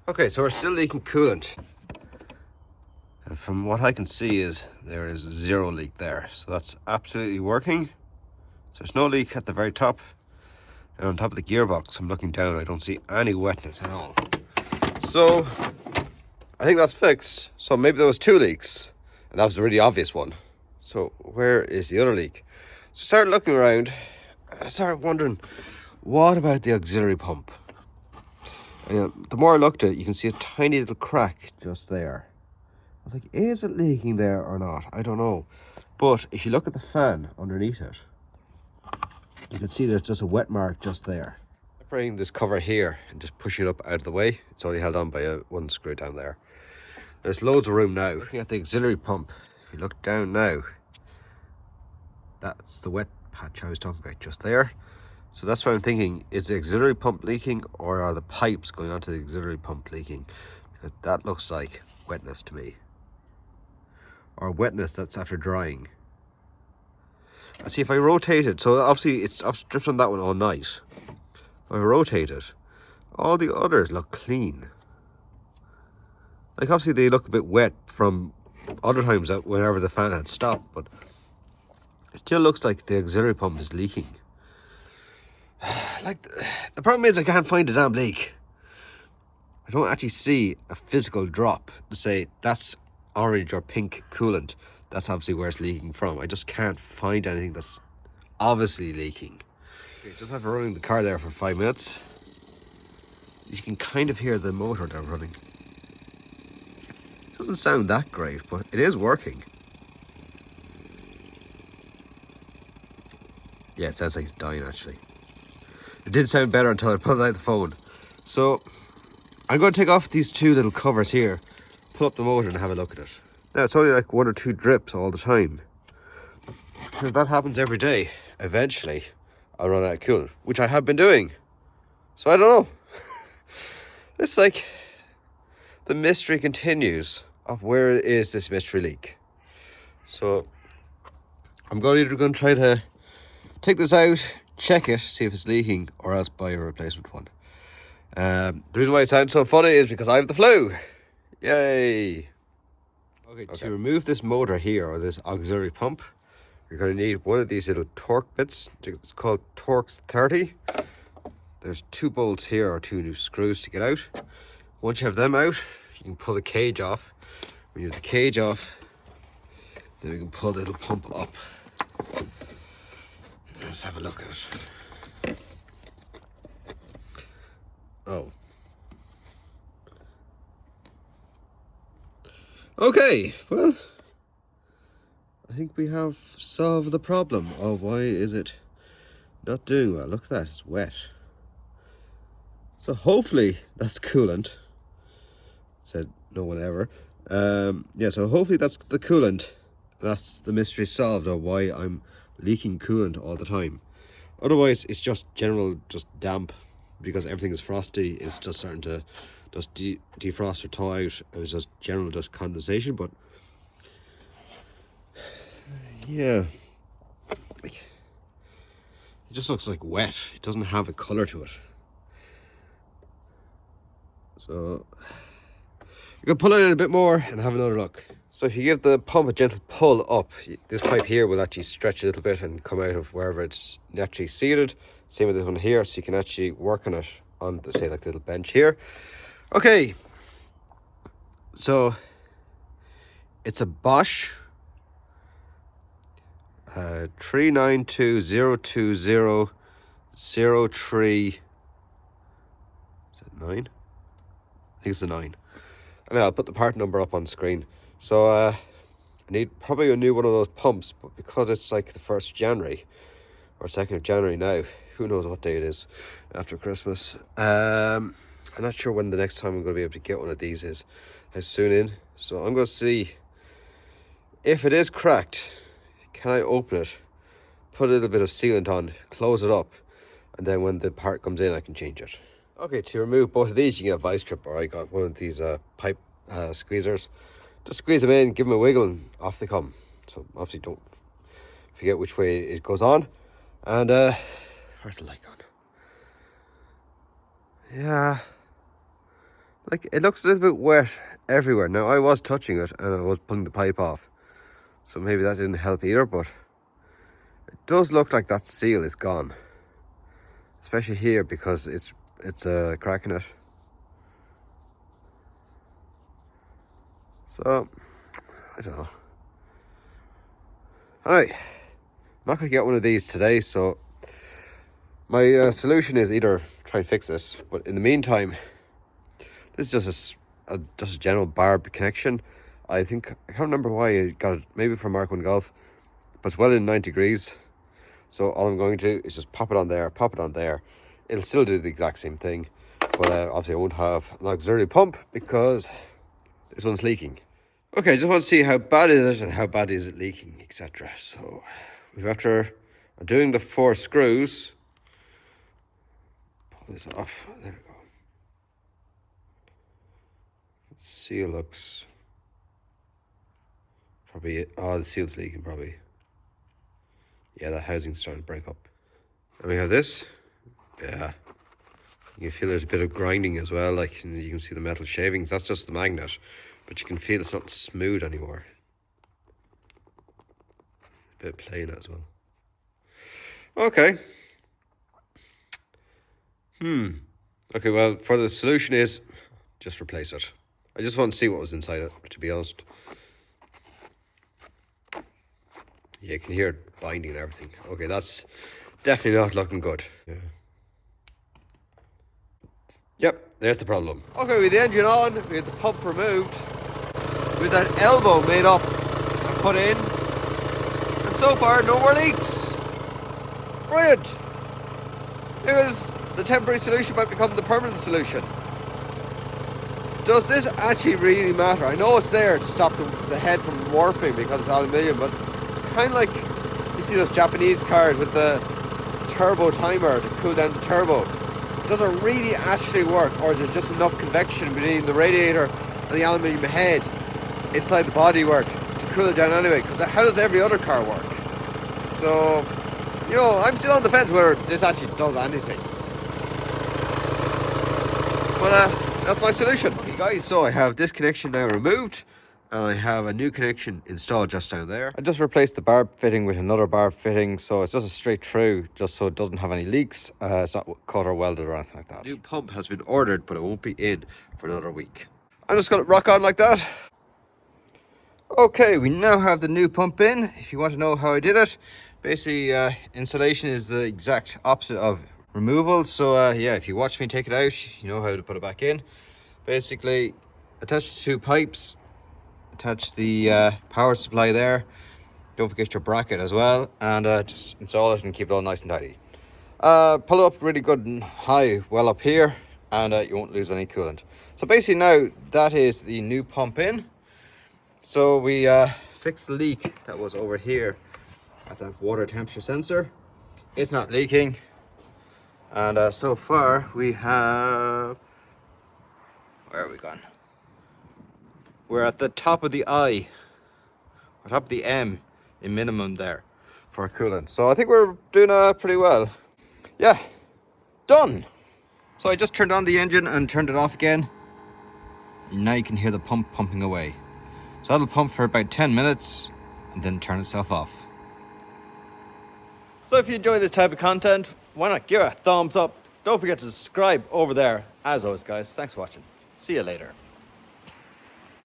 Okay, so we're still leaking coolant. And from what I can see is there is zero leak there. So that's absolutely working. So there's no leak at the very top. And on top of the gearbox, I'm looking down, I don't see any wetness at all. So I think that's fixed. So maybe there was 2 leaks, and that was a really obvious one. So where is the other leak? So I started looking around, and I started wondering, what about the auxiliary pump? And the more I looked at it, you can see a tiny little crack just there. I was like, is it leaking there or not? I don't know. But if you look at the fan underneath it, you can see there's just a wet mark just there. Separating this cover here and just pushing it up out of the way. It's only held on by one screw down there. There's loads of room now. Looking at the auxiliary pump, if you look down now, that's the wet patch I was talking about just there. So that's what I'm thinking, is the auxiliary pump leaking, or are the pipes going onto the auxiliary pump leaking? Because that looks like wetness to me. Or wetness that's after drying. I see if I rotate it, so obviously it's dripped on that one all night. If I rotate it, all the others look clean. Like obviously they look a bit wet from other times that whenever the fan had stopped, but it still looks like the auxiliary pump is leaking. Like the problem is I can't find a damn leak. I don't actually see a physical drop to say that's orange or pink coolant. That's obviously where it's leaking from. I just can't find anything that's obviously leaking. Okay, just after running the car there for 5 minutes, you can kind of hear the motor there running. It doesn't sound that great, but it is working. Yeah, it sounds like it's dying actually. It did sound better until I pulled out the phone. So I'm going to take off these 2 little covers here, pull up the motor and have a look at it. Now it's only like 1 or 2 drips all the time. If that happens every day, eventually I'll run out of coolant, which I have been doing. So I don't know. It's like the mystery continues of where is this mystery leak. So I'm either going to try to take this out, check it, see if it's leaking, or else buy a replacement one. The reason why it sounds so funny is because I have the flu. Yay! Okay, to remove this motor here, or this auxiliary pump, you're going to need one of these little torque bits. It's called Torx 30. There's 2 bolts here, or 2 new screws to get out. Once you have them out, you can pull the cage off. When you have the cage off, then we can pull the little pump up. Let's have a look at it. Oh. Okay, well, I think we have solved the problem of why is it not doing well. Look at that, it's wet. So hopefully that's coolant. Said no one ever. Yeah, so hopefully that's the coolant. That's the mystery solved of why I'm leaking coolant all the time. Otherwise it's just just damp, because everything is frosty. It's just starting to just defrost or thaw out, and it's just general just condensation. But yeah, it just looks like wet. It doesn't have a color to it. So you can pull it a bit more and have another look. So if you give the pump a gentle pull up, this pipe here will actually stretch a little bit and come out of wherever it's naturally seated. Same with this one here, so you can actually work on it on the, say, like the little bench here. Okay, so it's a Bosch 39202003. Is it 9? I think it's a 9. I mean, I'll put the part number up on screen. So I need probably a new one of those pumps, but because it's like the 1st of January or 2nd of January now, who knows what day it is after Christmas. I'm not sure when the next time I'm going to be able to get one of these is, how soon in. So I'm going to see if it is cracked. Can I open it, put a little bit of sealant on, close it up, and then when the part comes in I can change it. Okay, to remove both of these you can get a vice grip, or I got one of these pipe squeezers. Just squeeze them in, give them a wiggle, and off they come. So obviously don't forget which way it goes on. And where's the light gone? Yeah, Like, it looks a little bit wet everywhere. Now, I was touching it and I was pulling the pipe off. So maybe that didn't help either, but it does look like that seal is gone. Especially here because it's cracking it. So, I don't know. Alright, I'm not going to get one of these today, so my solution is either try and fix this, but in the meantime, this is just a general barb connection. I can't remember why I got it, maybe from Mark 1 Golf, but it's well in 9 degrees. So all I'm going to do is just pop it on there, It'll still do the exact same thing, but obviously I won't have an auxiliary pump because this one's leaking. Okay, I just want to see how bad is it and how bad is it leaking, etc. So after doing the 4 screws, pull this off. There we go. The seal looks probably, oh, the seal's leaking probably. Yeah, that housing's starting to break up. And we have this. Yeah. You can feel there's a bit of grinding as well, like you can see the metal shavings. That's just the magnet, but you can feel it's not smooth anymore. A bit of play in it as well. Okay. Okay, well, for the solution is just replace it. I just want to see what was inside it, to be honest. Yeah, you can hear it binding and everything. Okay, that's definitely not looking good. Yeah. Yep, there's the problem. Okay, with the engine on, we had the pump removed, with that elbow made up and put in, and so far no more leaks. Brilliant. The temporary solution might become the permanent solution. Does this actually really matter? I know it's there to stop the head from warping because it's aluminium, but it's kind of like you see those Japanese cars with the turbo timer to cool down the turbo. Does it really actually work, or is there just enough convection between the radiator and the aluminium head inside the bodywork to cool it down anyway? Because how does every other car work? So, you know, I'm still on the fence whether this actually does anything. But that's my solution. Okay guys, so I have this connection now removed, and I have a new connection installed just down there. I just replaced the barb fitting with another barb fitting, so it's just a straight through, just so it doesn't have any leaks. It's not cut or welded or anything like that. The new pump has been ordered, but it won't be in for another week. I'm just gonna rock on like that. Okay, we now have the new pump in. If you want to know how I did it, basically installation is the exact opposite of removal. So yeah, if you watch me take it out, you know how to put it back in. Basically, attach the 2 pipes, attach the power supply there, don't forget your bracket as well, and just install it and keep it all nice and tidy. Pull it up really good and high, well up here, and you won't lose any coolant. So basically now that is the new pump in. So we fixed the leak that was over here at that water temperature sensor. It's not leaking, and so far we have, where are we gone? We're at the top of the I, or top of the M in minimum there for coolant. So I think we're doing pretty well. Yeah, done. So I just turned on the engine and turned it off again. And now you can hear the pump pumping away. So that'll pump for about 10 minutes and then turn itself off. So if you enjoy this type of content, why not give it a thumbs up? Don't forget to subscribe over there. As always guys, thanks for watching. See you later.